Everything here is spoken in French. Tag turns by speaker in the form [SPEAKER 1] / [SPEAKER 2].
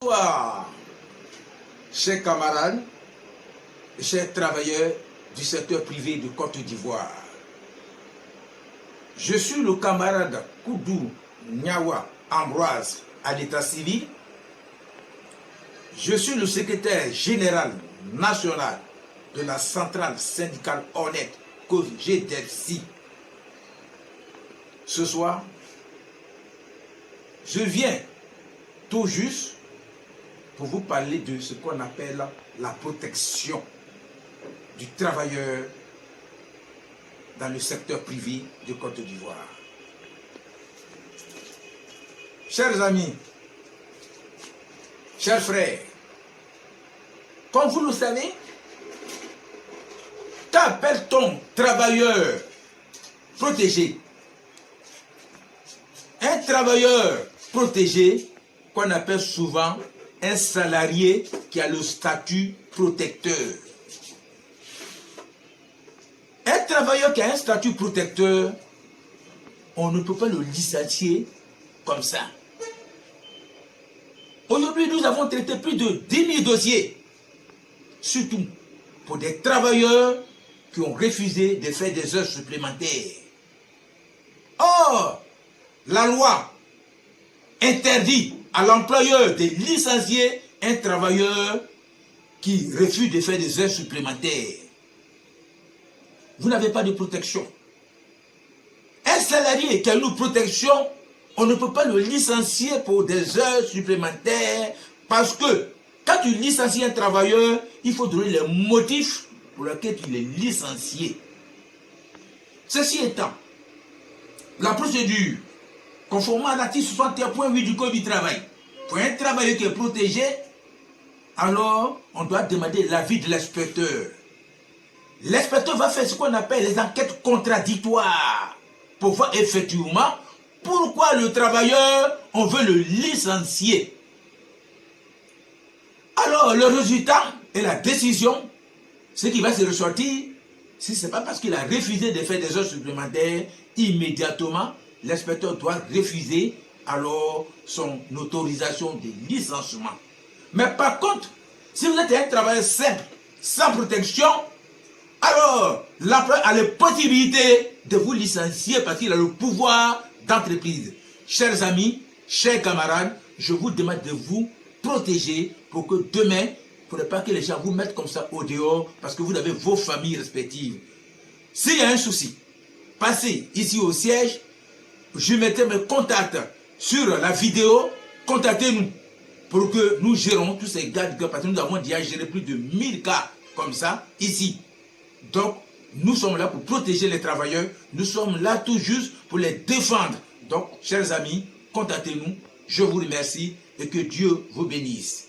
[SPEAKER 1] Bonsoir, chers camarades, chers travailleurs du secteur privé de Côte d'Ivoire. Je suis le camarade Koudou Nyawa Ambroise à l'état civil. Je suis le secrétaire général national de la centrale syndicale honnête COSGEDEPSI. Ce soir, je viens tout juste pour vous parler de ce qu'on appelle la protection du travailleur dans le secteur privé de Côte d'Ivoire. Chers amis, chers frères, comme vous le savez, qu'appelle-t-on travailleur protégé? Un travailleur protégé, qu'on appelle souvent un salarié qui a le statut protecteur. Un travailleur qui a un statut protecteur, on ne peut pas le licencier comme ça. Aujourd'hui, nous avons traité plus de 10 000 dossiers, surtout pour des travailleurs qui ont refusé de faire des heures supplémentaires. Or, la loi interdit à l'employeur de licencier un travailleur qui refuse de faire des heures supplémentaires. Vous n'avez pas de protection. Un salarié qui a une protection, on ne peut pas le licencier pour des heures supplémentaires parce que quand tu licencies un travailleur, il faut donner les motifs pour lesquels il est licencié. Ceci étant, la procédure, conformément à l'article 61.8 du Code du travail, pour un travailleur qui est protégé, alors on doit demander l'avis de l'inspecteur. L'inspecteur va faire ce qu'on appelle les enquêtes contradictoires pour voir effectivement pourquoi le travailleur, on veut le licencier. Alors le résultat et la décision, ce qui va se ressortir, si ce n'est pas parce qu'il a refusé de faire des heures supplémentaires, immédiatement, l'inspecteur doit refuser alors son autorisation de licenciement. Mais par contre, si vous êtes un travailleur simple, sans protection, alors l'employeur a la possibilité de vous licencier parce qu'il a le pouvoir d'entreprise. Chers amis, chers camarades, je vous demande de vous protéger pour que demain, il ne faudrait pas que les gens vous mettent comme ça au dehors parce que vous avez vos familles respectives. S'il y a un souci, passez ici au siège. Je mettrai mes contacts sur la vidéo. Contactez-nous pour que nous gérons tous ces cas parce que nous avons déjà géré plus de 1000 cas comme ça ici. Donc, nous sommes là pour protéger les travailleurs. Nous sommes là tout juste pour les défendre. Donc, chers amis, contactez-nous. Je vous remercie et que Dieu vous bénisse.